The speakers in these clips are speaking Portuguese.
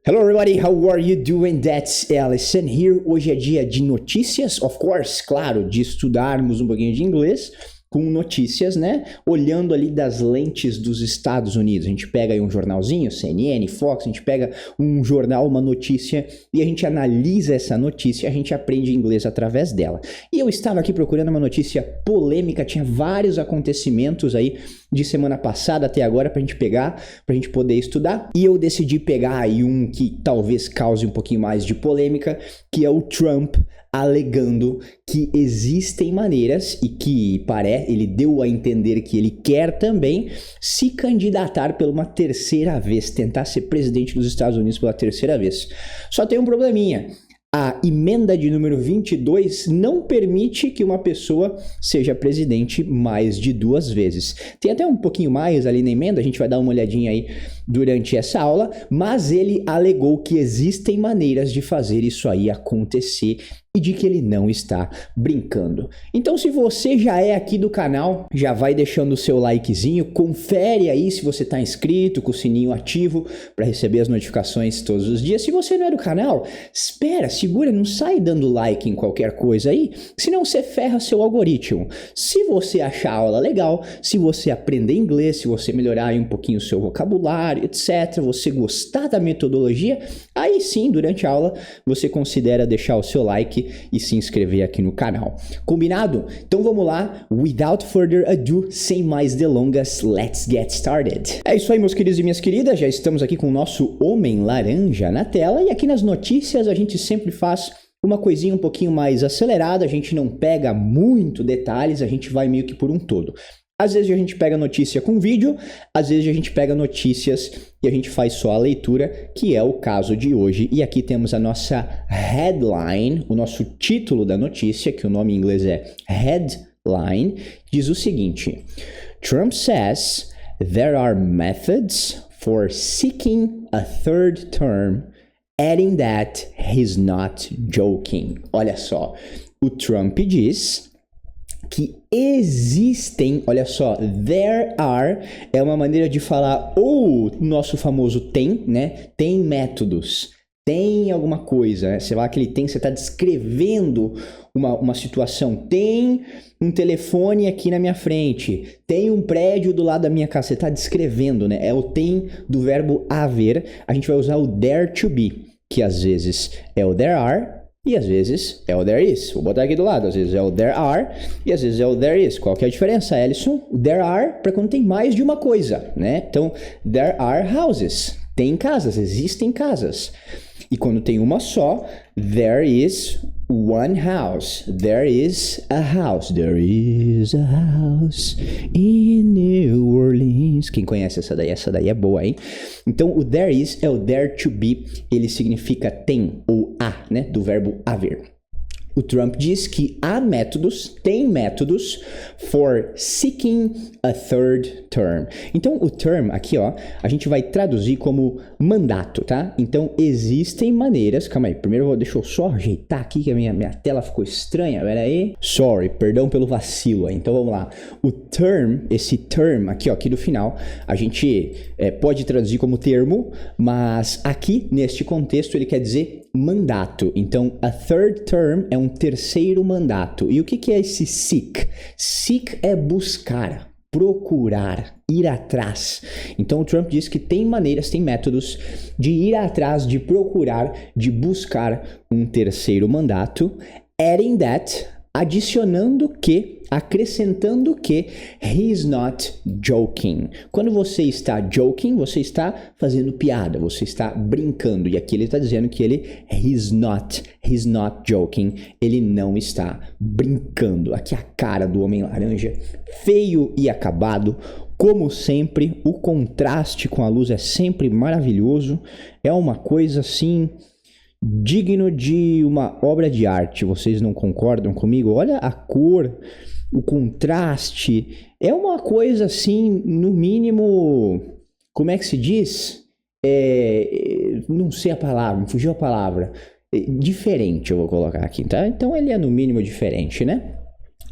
Hello everybody, how are you doing? That's Alison here. Hoje é dia de notícias, of course, claro, de estudarmos um pouquinho de inglês com notícias, né? Olhando ali das lentes dos Estados Unidos. A gente pega aí um jornalzinho, CNN, Fox, a gente pega um jornal, uma notícia e a gente analisa essa notícia, a gente aprende inglês através dela. E eu estava aqui procurando uma notícia polêmica, tinha vários acontecimentos aí de semana passada até agora pra gente pegar, pra gente poder estudar. E eu decidi pegar aí um que talvez cause um pouquinho mais de polêmica, que é o Trump alegando que existem maneiras e que ele deu a entender que ele quer também se candidatar pela uma terceira vez, tentar ser presidente dos Estados Unidos pela terceira vez. Só tem um probleminha. A emenda de número 22 não permite que uma pessoa seja presidente mais de 2 vezes. Tem até um pouquinho mais ali na emenda, a gente vai dar uma olhadinha aí durante essa aula, mas ele alegou que existem maneiras de fazer isso aí acontecer e de que ele não está brincando. Então, se você já é aqui do canal, já vai deixando o seu likezinho, confere aí se você está inscrito, com o sininho ativo para receber as notificações todos os dias. Se você não é do canal, espera, segura, não sai dando like em qualquer coisa aí, senão você ferra seu algoritmo. Se você achar a aula legal, se você aprender inglês, se você melhorar aí um pouquinho o seu vocabulário, etc., você gostar da metodologia, aí sim, durante a aula, você considera deixar o seu like e se inscrever aqui no canal. Combinado? Então vamos lá. Without further ado, sem mais delongas, let's get started. É isso aí, meus queridos e minhas queridas. Já estamos aqui com o nosso Homem Laranja na tela e aqui nas notícias a gente sempre faz uma coisinha um pouquinho mais acelerada, a gente não pega muito detalhes, a gente vai meio que por um todo. Às vezes a gente pega notícia com vídeo, às vezes a gente pega notícias e a gente faz só a leitura, que é o caso de hoje. E aqui temos a nossa headline, o nosso título da notícia, que o nome em inglês é headline, diz o seguinte: Trump says there are methods for seeking a third term, adding that he's not joking. Olha só, o Trump diz que existem, olha só, there are é uma maneira de falar ou nosso famoso tem, né? Tem métodos, tem alguma coisa, né? Sei lá, aquele tem, você está descrevendo uma situação. Tem um telefone aqui na minha frente, tem um prédio do lado da minha casa, você está descrevendo, né? É o tem do verbo haver, a gente vai usar o there to be, que às vezes é o there are, e às vezes é o there is. Vou botar aqui do lado. Às vezes é o there are e às vezes é o there is. Qual que é a diferença, Ellison? There are para quando tem mais de uma coisa, né? Então, there are houses. Tem casas, existem casas. E quando tem uma só, there is one house. There is a house. There is a house in New Orleans. Quem conhece essa daí? Essa daí é boa, hein? Então, o there is é o there to be. Ele significa tem ou há, né? Do verbo haver. O Trump diz que há métodos, tem métodos for seeking a third term. Então, o term aqui, ó, a gente vai traduzir como mandato, tá? Então, existem maneiras... Calma aí, primeiro deixa eu só ajeitar aqui que a minha tela ficou estranha. Pera aí. Sorry, perdão pelo vacilo. Então, vamos lá. O term, esse term aqui, ó, aqui do final, a gente pode traduzir como termo, mas aqui, neste contexto, ele quer dizer mandato. Então, a third term é um terceiro mandato. E o que é esse seek? Seek é buscar, procurar, ir atrás. Então, o Trump diz que tem maneiras, tem métodos de ir atrás, de procurar, de buscar um terceiro mandato. Adding that, adicionando que, acrescentando que he's not joking. Quando você está joking, você está fazendo piada, você está brincando. E aqui ele está dizendo que he's not joking. Ele não está brincando. Aqui a cara do Homem Laranja, feio e acabado. Como sempre, o contraste com a luz é sempre maravilhoso. É uma coisa assim... digno de uma obra de arte. Vocês não concordam comigo? Olha a cor, o contraste. É uma coisa assim, no mínimo, como é que se diz? Não sei a palavra, me fugiu a palavra. Diferente, eu vou colocar aqui, tá? Então ele é no mínimo diferente, né?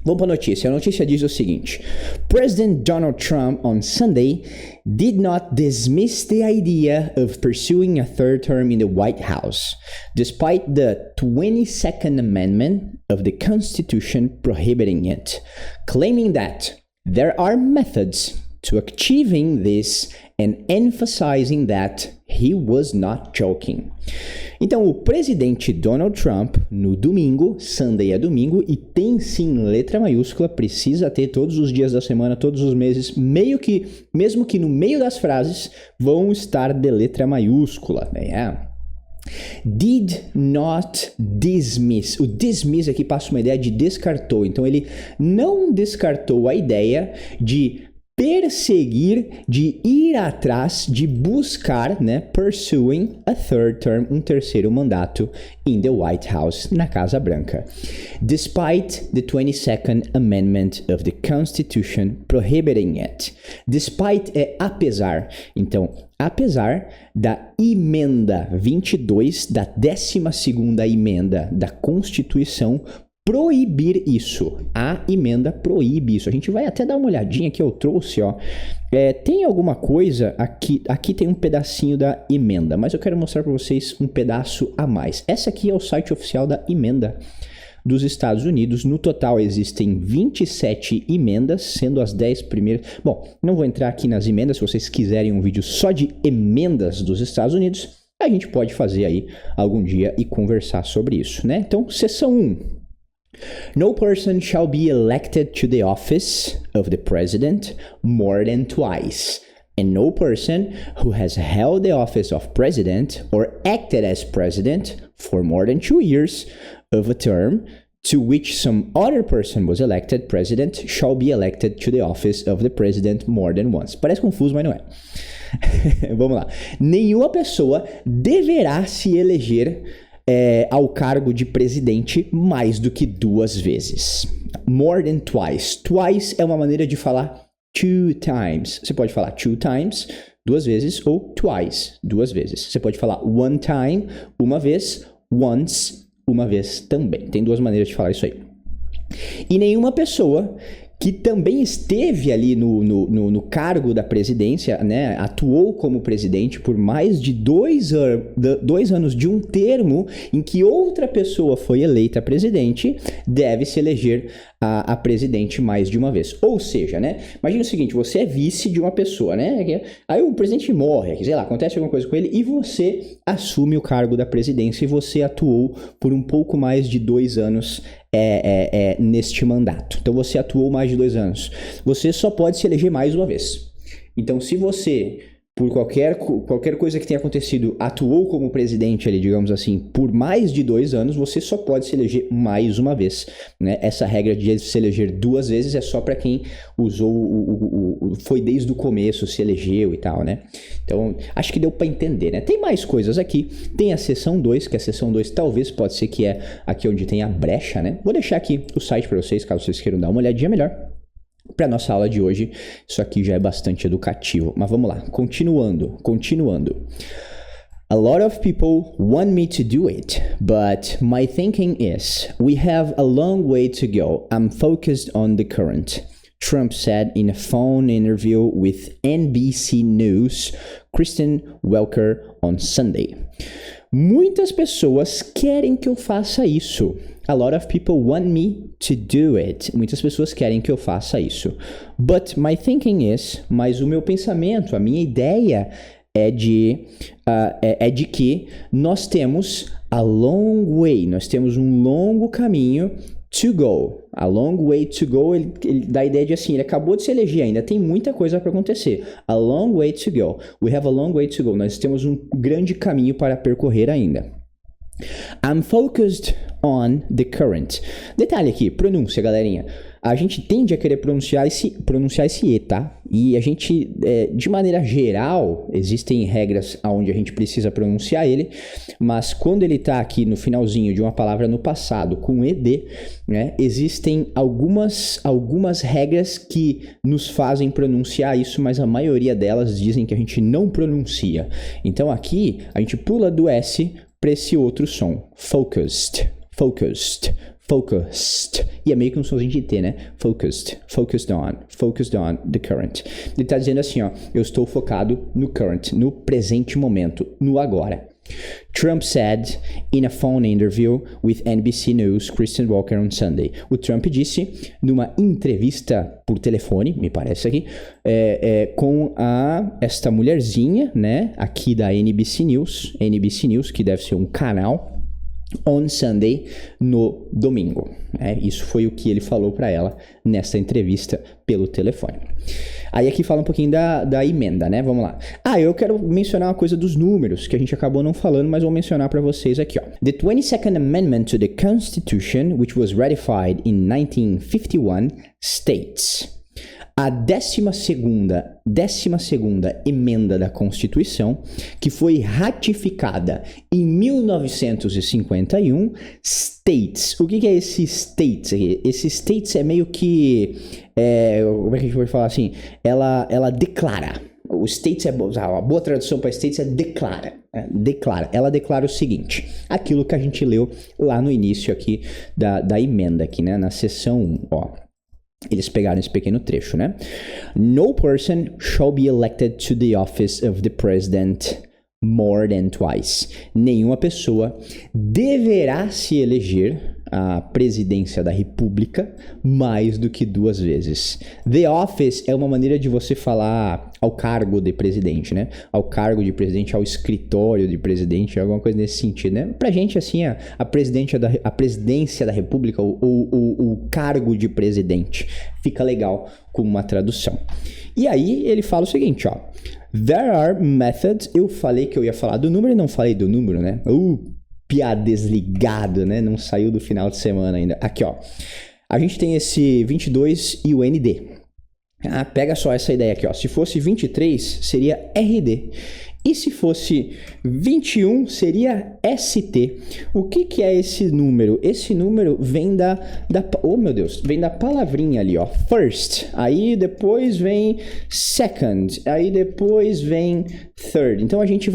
Vamos para a notícia. A notícia diz o seguinte: President Donald Trump on Sunday did not dismiss the idea of pursuing a third term in the White House, despite the 22nd Amendment of the Constitution prohibiting it, claiming that there are methods to achieving this and emphasizing that he was not joking. Então, o presidente Donald Trump, no domingo, Sunday é domingo, e tem sim letra maiúscula, precisa ter todos os dias da semana, todos os meses, mesmo que no meio das frases, vão estar de letra maiúscula, né? Did not dismiss. O dismiss aqui passa uma ideia de descartou. Então, ele não descartou a ideia de perseguir, de ir atrás, de buscar, né, pursuing a third term, um terceiro mandato in the White House, na Casa Branca. Despite the 22nd Amendment of the Constitution prohibiting it. Despite é apesar. Então, apesar da emenda 22, da 12ª emenda da Constituição, proibir isso. A emenda proíbe isso. A gente vai até dar uma olhadinha que eu trouxe, ó. Tem alguma coisa aqui tem um pedacinho da emenda, mas eu quero mostrar para vocês um pedaço a mais. Essa aqui é o site oficial da emenda dos Estados Unidos. No total existem 27 emendas, sendo as 10 primeiras... Bom, não vou entrar aqui nas emendas. Se vocês quiserem um vídeo só de emendas dos Estados Unidos, a gente pode fazer aí algum dia e conversar sobre isso, né? Então, seção 1. No person shall be elected to the office of the president more than twice, and no person who has held the office of president or acted as president for more than 2 years of a term to which some other person was elected president shall be elected to the office of the president more than once. Parece confuso, mas não é. Vamos lá. Nenhuma pessoa deverá se eleger ao cargo de presidente mais do que 2 vezes. More than twice. Twice é uma maneira de falar 2 times. Você pode falar 2 times, 2 vezes, ou twice, 2 vezes. Você pode falar 1 time, 1 vez, once, 1 vez também. Tem 2 maneiras de falar isso aí. E nenhuma pessoa que também esteve ali no cargo da presidência, né, atuou como presidente por mais de 2 anos de um termo em que outra pessoa foi eleita presidente, deve se eleger a presidente mais de uma vez. Ou seja, né, imagina o seguinte, você é vice de uma pessoa, né, aí o presidente morre, sei lá, acontece alguma coisa com ele e você assume o cargo da presidência e você atuou por um pouco mais de 2 anos neste mandato. Então você atuou mais de 2 anos. Você só pode se eleger mais uma vez. Então se você, por qualquer coisa que tenha acontecido, atuou como presidente ali, digamos assim, por mais de 2 anos, você só pode se eleger mais uma vez, né? Essa regra de se eleger 2 vezes é só para quem usou foi desde o começo, se elegeu e tal, né? Então, acho que deu para entender, né? Tem mais coisas aqui. Tem a seção 2, que a seção 2 talvez pode ser que é aqui onde tem a brecha, né? Vou deixar aqui o site para vocês, caso vocês queiram dar uma olhadinha melhor. Para nossa aula de hoje, isso aqui já é bastante educativo. Mas vamos lá, continuando. A lot of people want me to do it, but my thinking is, we have a long way to go. I'm focused on the current. Trump said in a phone interview with NBC News, Kristen Welker on Sunday. Muitas pessoas querem que eu faça isso. A lot of people want me to do it. Muitas pessoas querem que eu faça isso. But my thinking is, mas o meu pensamento, a minha ideia é de que nós temos a long way, nós temos um longo caminho to go. A long way to go, ele dá a ideia de assim, ele acabou de se eleger ainda, tem muita coisa para acontecer. A long way to go. We have a long way to go. Nós temos um grande caminho para percorrer ainda. I'm focused on the current. Detalhe aqui, pronúncia, galerinha. A gente tende a querer pronunciar esse E, tá? E a gente, de maneira geral, existem regras onde a gente precisa pronunciar ele, mas quando ele tá aqui no finalzinho de uma palavra no passado com ED, né, existem algumas regras que nos fazem pronunciar isso, mas a maioria delas dizem que a gente não pronuncia. Então aqui, a gente pula do S para esse outro som, focused. focused. E é meio que um somzinho de T, né? Focused on the current. Ele tá dizendo assim, ó, eu estou focado no current, no presente momento, no agora. Trump said in a phone interview with NBC News, Kristen Welker on Sunday. O Trump disse numa entrevista por telefone, me parece aqui, com esta mulherzinha, né, aqui da NBC News, que deve ser um canal, on Sunday, no domingo. Isso foi o que ele falou para ela nessa entrevista pelo telefone. Aí aqui fala um pouquinho da emenda, né? Vamos lá. Eu quero mencionar uma coisa dos números, que a gente acabou não falando, mas vou mencionar para vocês aqui, ó. The 22nd Amendment to the Constitution, which was ratified in 1951, states... A 12ª emenda da Constituição, que foi ratificada em 1951, states. O que é esse states aqui? Esse states é meio que... como é que a gente pode falar assim? Ela declara. O states a boa tradução para states é declara. Declara. Ela declara o seguinte. Aquilo que a gente leu lá no início aqui da emenda aqui, né? Na seção 1, ó. Eles pegaram esse pequeno trecho, né? No person shall be elected to the office of the president more than twice. Nenhuma pessoa deverá se eleger à presidência da república mais do que 2 vezes. The office é uma maneira de você falar ao cargo de presidente, né? Ao cargo de presidente, ao escritório de presidente, alguma coisa nesse sentido, né? Pra gente, assim, a presidência da república, o cargo de presidente, fica legal como uma tradução. E aí ele fala o seguinte, ó. There are methods... Eu falei que eu ia falar do número e não falei do número, né? Piada desligado, né? Não saiu do final de semana ainda. Aqui, ó. A gente tem esse 22 e o ND. Pega só essa ideia aqui, ó. Se fosse 23, seria RD. E se fosse 21, seria ST. O que é esse número? Esse número vem vem da palavrinha ali, ó. First. Aí depois vem second. Aí depois vem third. Então a gente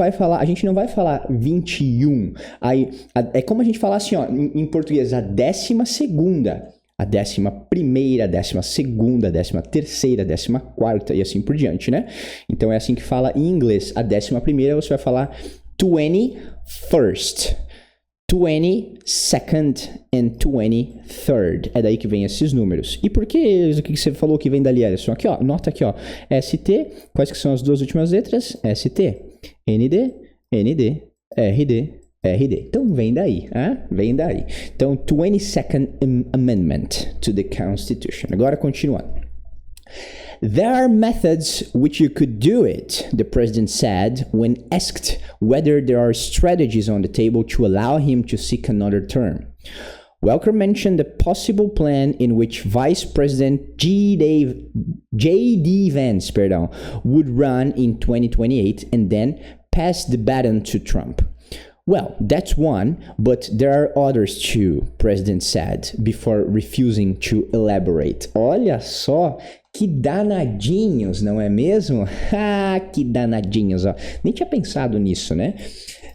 não vai falar 21. Aí é como a gente falar assim, ó, em português, a 12ª. A 11ª, a 12ª, a 13ª, a 14ª e assim por diante, né? Então é assim que fala em inglês. A 11ª você vai falar 21st, 22nd and 23rd. É daí que vem esses números. E por que o que você falou que vem dali, Alisson? Aqui, ó, nota aqui, ó. ST, quais que são as 2 últimas letras? ST, ND, ND, RD. RD. Então, vem daí. Vem daí. Então, 22nd Amendment to the Constitution. Agora, continuando. There are methods which you could do it, the president said when asked whether there are strategies on the table to allow him to seek another term. Welker mentioned a possible plan in which Vice President J.D. Vance would run in 2028 and then pass the baton to Trump. Well, that's one, but there are others too, President said, before refusing to elaborate. Olha só, que danadinhos, não é mesmo? Que danadinhos, ó. Nem tinha pensado nisso, né?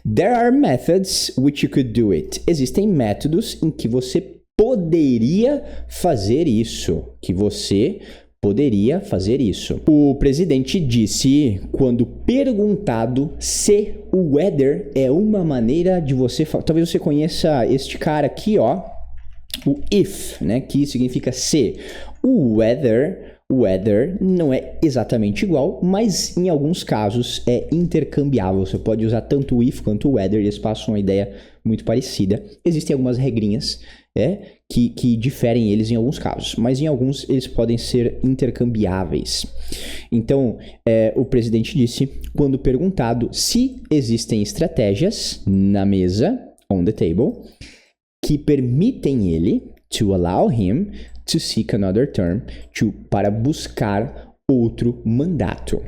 There are methods which you could do it. Existem métodos em que você poderia fazer isso, O presidente disse, quando perguntado se o whether é uma maneira de você... Talvez você conheça este cara aqui, ó. O if, né? Que significa se. O whether não é exatamente igual, mas em alguns casos é intercambiável. Você pode usar tanto o if quanto o whether e eles passam uma ideia muito parecida. Existem algumas regrinhas que diferem eles em alguns casos, mas em alguns eles podem ser intercambiáveis. Então, o presidente disse, quando perguntado se existem estratégias na mesa, on the table, que permitem ele, to allow him to seek another term, para buscar outro mandato.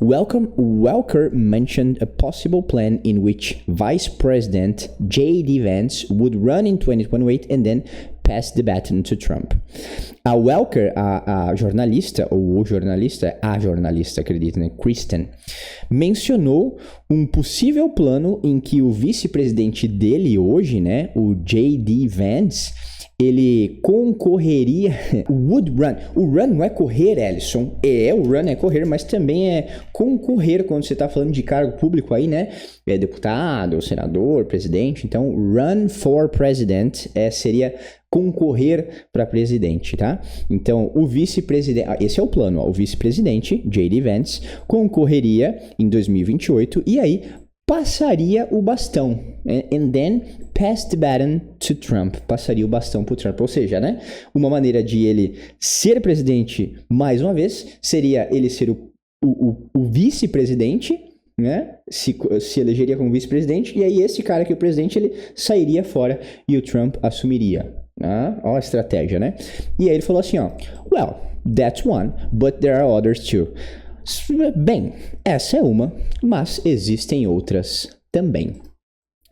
Welker mentioned a possible plan in which Vice President J.D. Vance would run in 2028 and then pass the baton to Trump. A Welker, a jornalista, ou o jornalista, a jornalista, acredito, né? Kristen, mencionou um possível plano em que o vice-presidente dele hoje, né? O J.D. Vance, ele concorreria, o would run. O run não é correr, Ellison. O run é correr, mas também é concorrer quando você tá falando de cargo público aí, né? É deputado, senador, presidente. Então, run for president seria concorrer para presidente, tá? Então, o vice-presidente, esse é o plano, ó, o vice-presidente, J.D. Vance, concorreria em 2028 e aí passaria o bastão, and then pass the baton to Trump, passaria o bastão para o Trump, ou seja, né, uma maneira de ele ser presidente mais uma vez, seria ele ser o vice-presidente, né, se elegeria como vice-presidente, e aí esse cara aqui, o presidente, ele sairia fora e o Trump assumiria. Ó a estratégia, né? E aí ele falou assim, ó, well, that's one, but there are others too. Bem, essa é uma, mas existem outras também.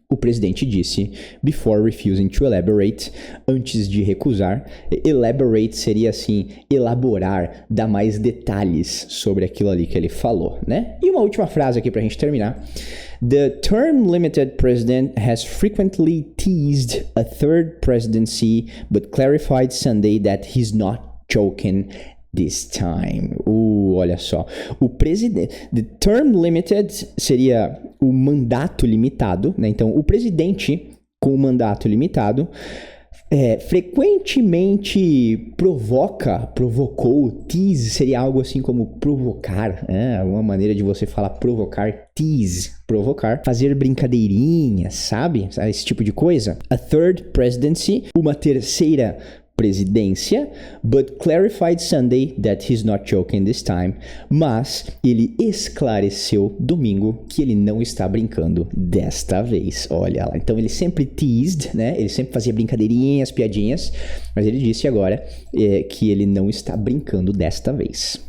O presidente disse, before refusing to elaborate, antes de recusar. Elaborate seria assim, elaborar, dar mais detalhes sobre aquilo ali que ele falou, né? E uma última frase aqui pra gente terminar. The term-limited president has frequently teased a third presidency, but clarified Sunday that he's not joking this time. Olha só. O presidente... The term limited seria o mandato limitado, né? Então, o presidente com o mandato limitado frequentemente provocou, tease seria algo assim como provocar, uma maneira de você falar provocar, tease, provocar, fazer brincadeirinhas, sabe? Esse tipo de coisa. A third presidency, uma terceira presidência, but clarified Sunday that he's not joking this time. Mas ele esclareceu domingo que ele não está brincando desta vez. Olha lá. Então ele sempre teased, né? Ele sempre fazia brincadeirinhas, piadinhas, mas ele disse agora que ele não está brincando desta vez.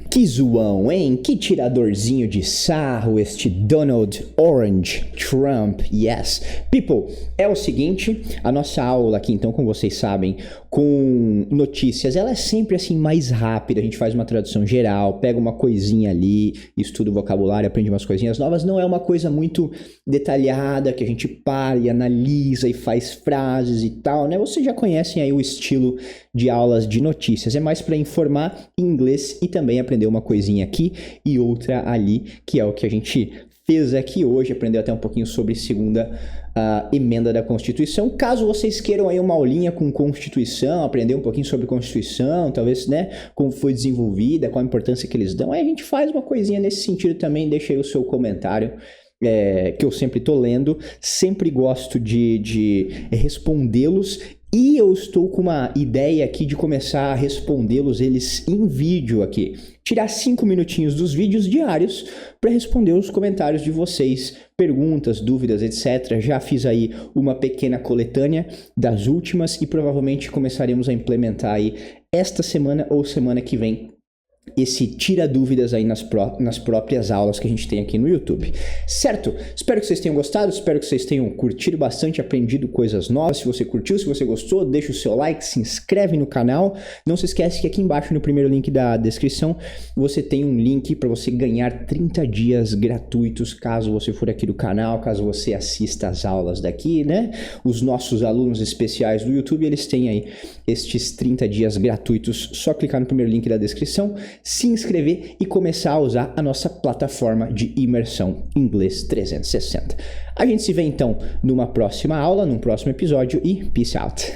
Que zoão, hein? Que tiradorzinho de sarro este Donald Orange Trump. Yes. People, é o seguinte, a nossa aula aqui, então, como vocês sabem, com notícias, ela é sempre assim mais rápida, a gente faz uma tradução geral, pega uma coisinha ali, estuda o vocabulário, aprende umas coisinhas novas, não é uma coisa muito detalhada, que a gente para e analisa e faz frases e tal, né? Vocês já conhecem aí o estilo de aulas de notícias, é mais para informar em inglês e também aprender uma coisinha aqui e outra ali, que é o que a gente fez aqui hoje, aprendeu até um pouquinho sobre segunda emenda da Constituição. Caso vocês queiram aí uma aulinha com Constituição, aprender um pouquinho sobre Constituição, talvez, né, como foi desenvolvida, qual a importância que eles dão, aí a gente faz uma coisinha nesse sentido também, deixa aí o seu comentário, que eu sempre tô lendo, sempre gosto de respondê-los. E eu estou com uma ideia aqui de começar a respondê-los eles em vídeo aqui. Tirar 5 minutinhos dos vídeos diários para responder os comentários de vocês, perguntas, dúvidas, etc. Já fiz aí uma pequena coletânea das últimas e provavelmente começaremos a implementar aí esta semana ou semana que vem esse tira dúvidas aí nas próprias aulas que a gente tem aqui no YouTube, certo? Espero que vocês tenham gostado, espero que vocês tenham curtido bastante, aprendido coisas novas. Se você curtiu, se você gostou, deixa o seu like, se inscreve no canal. Não se esquece que aqui embaixo no primeiro link da descrição você tem um link para você ganhar 30 dias gratuitos caso você for aqui do canal, caso você assista às aulas daqui, né? Os nossos alunos especiais do YouTube, eles têm aí estes 30 dias gratuitos. Só clicar no primeiro link da descrição, se inscrever e começar a usar a nossa plataforma de imersão Inglês 360. A gente se vê então numa próxima aula, num próximo episódio e peace out!